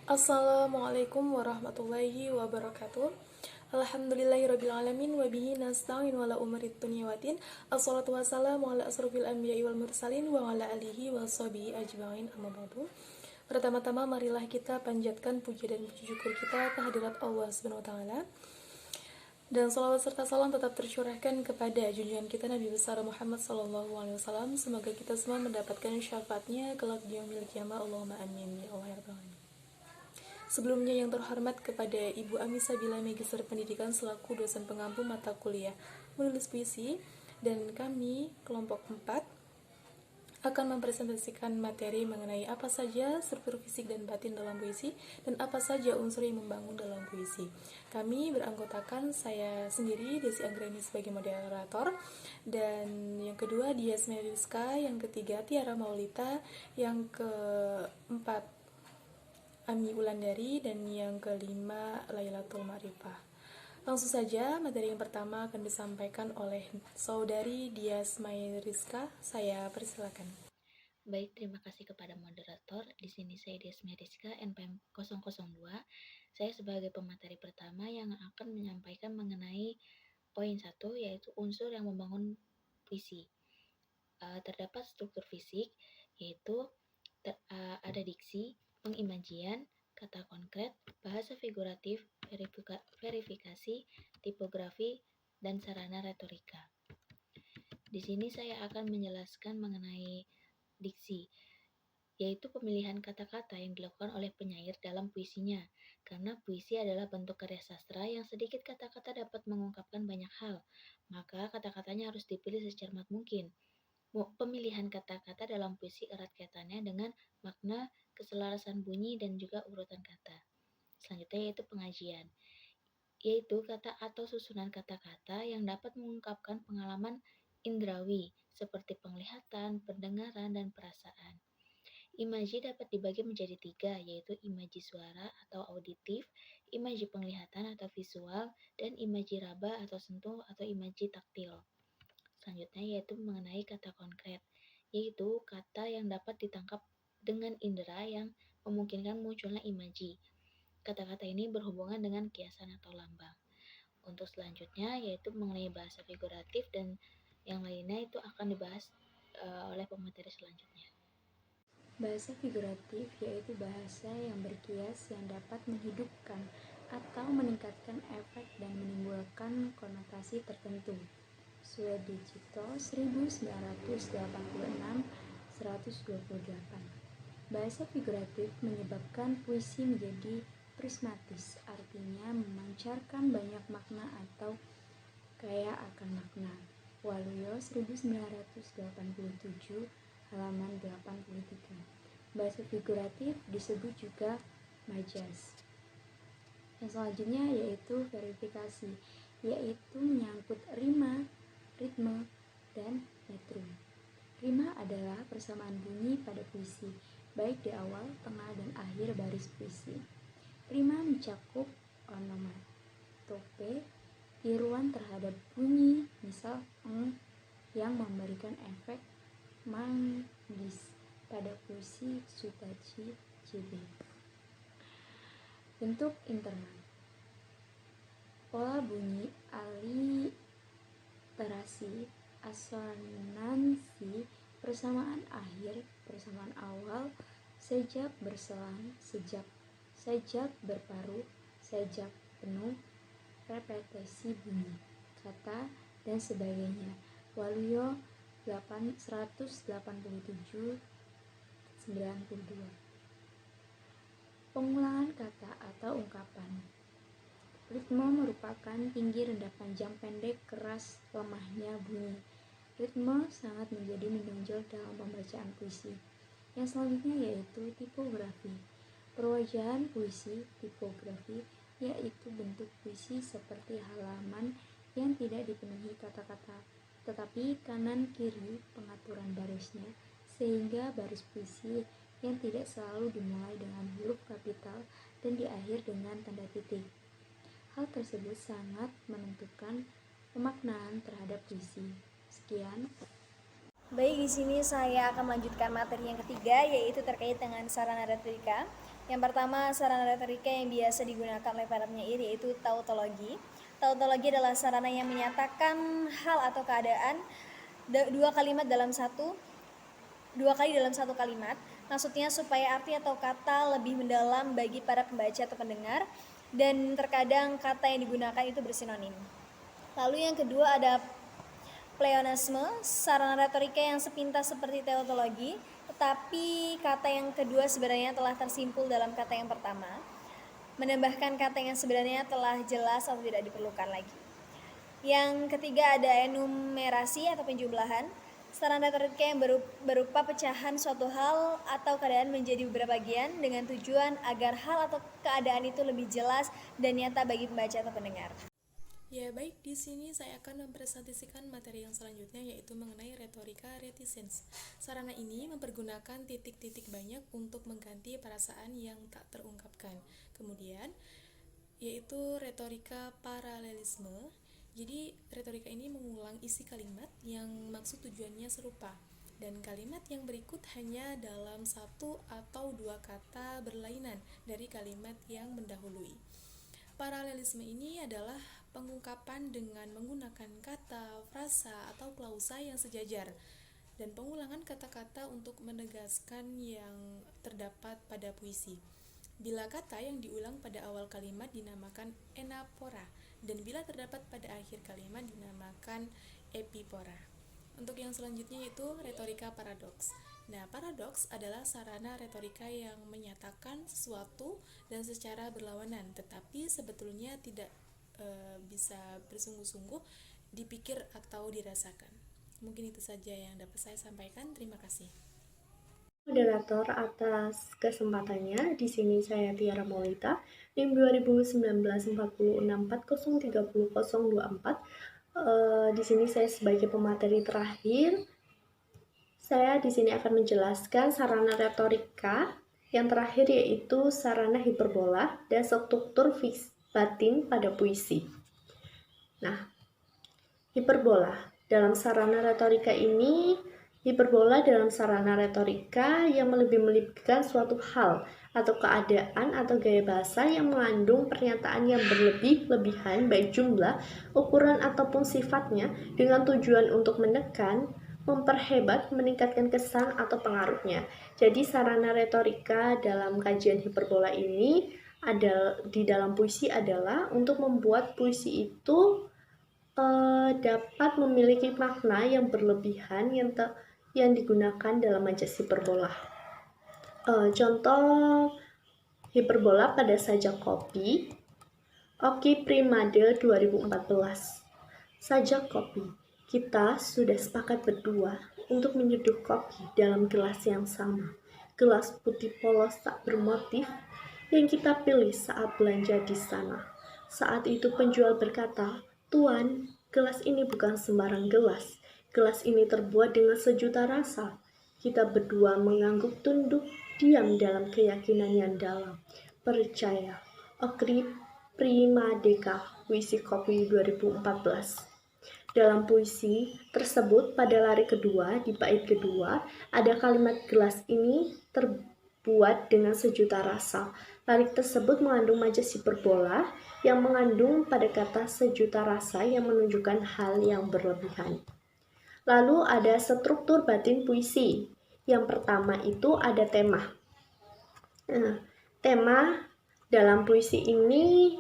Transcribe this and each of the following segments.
Assalamualaikum warahmatullahi wabarakatuh. Alhamdulillahirrabbilalamin. Wabihi nasta'in wala umrit dunya waddin. Assalatu wassalamu ala asrofil anbiya'i wal mursalin wa ala alihi wa sahbihi ajma'in, amma ba'du. Pertama-tama marilah kita panjatkan puji dan puji syukur kita kehadirat Allah Subhanahu wa taala. Dan salawat serta salam tetap tercurahkan kepada junjungan kita Nabi besar Muhammad sallallahu alaihi wasallam. Semoga kita semua mendapatkan syafaatnya kelak di yaumil qiyamah. Allahumma amin ya Allah ya rabbal alamin. Sebelumnya yang terhormat kepada Ibu Amisa Bila Magister Pendidikan selaku dosen pengampu mata kuliah menulis puisi, dan kami kelompok 4 akan mempresentasikan materi mengenai apa saja struktur fisik dan batin dalam puisi dan apa saja unsur yang membangun dalam puisi. Kami beranggotakan saya sendiri, Desi Anggreni sebagai moderator, dan yang kedua Dias Meriska, yang ketiga Tiara Maulita, yang keempat Ami Wulandari, dan yang kelima Lailatul Ma'rifah. Langsung saja, materi yang pertama akan disampaikan oleh Saudari Dias Meriska. Saya persilakan. Baik, terima kasih kepada moderator. Di sini saya Dias Meriska, NPM 002. Saya sebagai pemateri pertama yang akan menyampaikan mengenai poin 1, yaitu unsur yang membangun puisi. Terdapat struktur fisik, yaitu ada diksi, pengimajian, kata konkret, bahasa figuratif, verifikasi, tipografi, dan sarana retorika. Di sini saya akan menjelaskan mengenai diksi, yaitu pemilihan kata-kata yang dilakukan oleh penyair dalam puisinya. Karena puisi adalah bentuk karya sastra yang sedikit kata-kata dapat mengungkapkan banyak hal, maka kata-katanya harus dipilih secermat mungkin. Pemilihan kata-kata dalam puisi erat kaitannya dengan makna, keselarasan bunyi, dan juga urutan kata. Selanjutnya yaitu pengajian, yaitu kata atau susunan kata-kata yang dapat mengungkapkan pengalaman indrawi seperti penglihatan, pendengaran, dan perasaan. Imaji dapat dibagi menjadi 3, yaitu imaji suara atau auditif, imaji penglihatan atau visual, dan imaji raba atau sentuh atau imaji taktil. Selanjutnya yaitu mengenai kata konkret, yaitu kata yang dapat ditangkap dengan indera yang memungkinkan munculnya imaji. Kata-kata ini berhubungan dengan kiasan atau lambang. Untuk selanjutnya yaitu mengenai bahasa figuratif, dan yang lainnya itu akan dibahas oleh pemateri selanjutnya. Bahasa figuratif yaitu bahasa yang berkias yang dapat menghidupkan atau meningkatkan efek dan menimbulkan konotasi tertentu. Suedigito 1986-128. Bahasa figuratif menyebabkan puisi menjadi prismatis, artinya memancarkan banyak makna atau kaya akan makna. Waluyo 1987 halaman 83. Bahasa figuratif disebut juga majaz. Yang selanjutnya yaitu verifikasi, yaitu menyangkut rima, ritme, dan metrum. Rima adalah persamaan bunyi pada puisi, baik di awal, tengah, dan akhir baris puisi. Rima mencakup onomatope, tiruan terhadap bunyi, misal yang memberikan efek manggis pada puisi Sutaji JB. Bentuk internal, pola bunyi, aliterasi, asonansi, persamaan akhir, persamaan awal, sejak berselang, sajak berparu, sajak penuh, repetisi bunyi, kata, dan sebagainya. Waluyo 187-92. Pengulangan kata atau ungkapan. Ritme merupakan tinggi, rendah, panjang, pendek, keras, lemahnya bunyi. Ritme sangat menjadi menonjol dalam pembacaan puisi. Yang selanjutnya yaitu tipografi. Perwajahan puisi, tipografi, yaitu bentuk puisi seperti halaman yang tidak dipenuhi kata-kata, tetapi kanan kiri pengaturan barisnya, sehingga baris puisi yang tidak selalu dimulai dengan huruf kapital dan diakhir dengan tanda titik. Hal tersebut sangat menentukan pemaknaan terhadap puisi. Sekian. Baik, di sini saya akan melanjutkan materi yang ketiga, yaitu terkait dengan sarana retorika. Yang pertama, sarana retorika yang biasa digunakan oleh para penyair yaitu tautologi. Tautologi adalah sarana yang menyatakan hal atau keadaan dua kali dalam satu kalimat. Maksudnya supaya arti atau kata lebih mendalam bagi para pembaca atau pendengar, dan terkadang kata yang digunakan itu bersinonim. Lalu yang kedua ada pleonasme, sarana retorika yang sepintas seperti tautologi, tetapi kata yang kedua sebenarnya telah tersimpul dalam kata yang pertama, menambahkan kata yang sebenarnya telah jelas atau tidak diperlukan lagi. Yang ketiga ada enumerasi atau penjumlahan, sarana retorika yang berupa pecahan suatu hal atau keadaan menjadi beberapa bagian dengan tujuan agar hal atau keadaan itu lebih jelas dan nyata bagi pembaca atau pendengar. Ya baik, di sini saya akan mempresentasikan materi yang selanjutnya yaitu mengenai retorika reticens. Sarana ini mempergunakan titik-titik banyak untuk mengganti perasaan yang tak terungkapkan. Kemudian yaitu retorika paralelisme. Jadi retorika ini mengulang isi kalimat yang maksud tujuannya serupa, dan kalimat yang berikut hanya dalam satu atau dua kata berlainan dari kalimat yang mendahului. Paralelisme ini adalah pengungkapan dengan menggunakan kata, frasa, atau klausa yang sejajar, dan pengulangan kata-kata untuk menegaskan yang terdapat pada puisi. Bila kata yang diulang pada awal kalimat dinamakan enapora, dan bila terdapat pada akhir kalimat dinamakan epipora. Untuk yang selanjutnya yaitu retorika paradoks. Nah, paradoks adalah sarana retorika yang menyatakan sesuatu dan secara berlawanan, tetapi sebetulnya tidak bisa bersungguh-sungguh dipikir atau dirasakan. Mungkin itu saja yang dapat saya sampaikan. Terima kasih. Moderator atas kesempatannya. Di sini saya Tiara Maulita, NIM 2019 404030024. Di sini saya sebagai pemateri terakhir. Saya di sini akan menjelaskan sarana retorika yang terakhir yaitu sarana hiperbola dan struktur batin pada puisi. Nah, hiperbola dalam sarana retorika ini, hiperbola dalam sarana retorika yang melebih-melebihkan suatu hal atau keadaan atau gaya bahasa yang mengandung pernyataan yang berlebih-lebihan baik jumlah, ukuran ataupun sifatnya dengan tujuan untuk menekan, memperhebat, meningkatkan kesan atau pengaruhnya. Jadi sarana retorika dalam kajian hiperbola ini di dalam puisi adalah untuk membuat puisi itu dapat memiliki makna yang berlebihan yang digunakan dalam majas hiperbola. Contoh hiperbola pada sajak kopi, Oki Primade 2014. Sajak kopi, kita sudah sepakat berdua untuk menyeduh kopi dalam gelas yang sama. Gelas putih polos tak bermotif yang kita pilih saat belanja di sana. Saat itu penjual berkata, "Tuan, gelas ini bukan sembarang gelas. Gelas ini terbuat dengan sejuta rasa." Kita berdua mengangguk tunduk, diam dalam keyakinan yang dalam. Percaya. Okri Primadeka, puisi kopi 2014. Dalam puisi tersebut pada lari kedua, di bait kedua, ada kalimat gelas ini terbuat dengan sejuta rasa. Lari tersebut mengandung majas hiperbola yang mengandung pada kata sejuta rasa yang menunjukkan hal yang berlebihan. Lalu ada struktur batin puisi. Yang pertama itu ada tema. Tema dalam puisi ini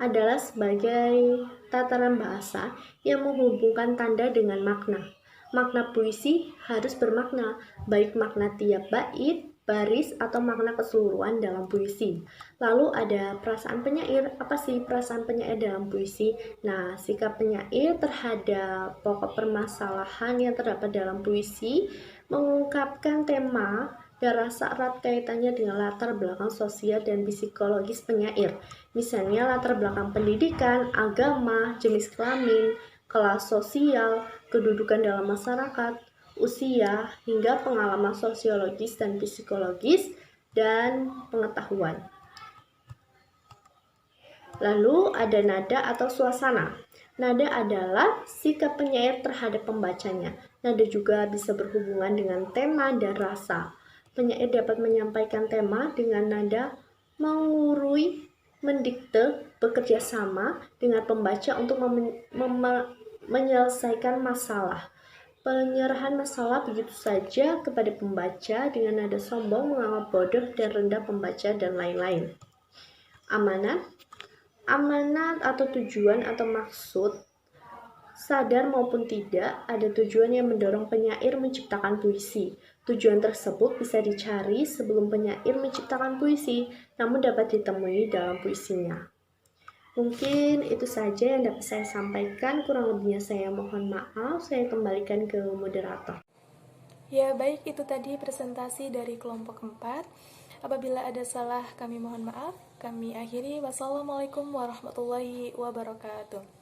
adalah sebagai tataran bahasa yang menghubungkan tanda dengan makna. Makna puisi harus bermakna, baik makna tiap bait, baris, atau makna keseluruhan dalam puisi. Lalu ada perasaan penyair. Apa sih perasaan penyair dalam puisi? Nah, sikap penyair terhadap pokok permasalahan yang terdapat dalam puisi mengungkapkan tema dan rasa erat kaitannya dengan latar belakang sosial dan psikologis penyair. Misalnya latar belakang pendidikan, agama, jenis kelamin, kelas sosial, kedudukan dalam masyarakat, usia, hingga pengalaman sosiologis dan psikologis, dan pengetahuan. Lalu ada nada atau suasana. Nada adalah sikap penyair terhadap pembacanya. Nada juga bisa berhubungan dengan tema dan rasa. Penyair dapat menyampaikan tema dengan nada mengurui, mendikte, bekerja sama dengan pembaca untuk menyelesaikan masalah. Penyerahan masalah begitu saja kepada pembaca dengan nada sombong, menganggap bodoh dan rendah pembaca, dan lain-lain. Amanat atau tujuan atau maksud, sadar maupun tidak, ada tujuan yang mendorong penyair menciptakan puisi. Tujuan tersebut bisa dicari sebelum penyair menciptakan puisi, namun dapat ditemui dalam puisinya. Mungkin itu saja yang dapat saya sampaikan, kurang lebihnya saya mohon maaf, saya kembalikan ke moderator. Ya, baik, itu tadi presentasi dari kelompok 4. Apabila ada salah, kami mohon maaf. Kami akhiri. Wassalamualaikum warahmatullahi wabarakatuh.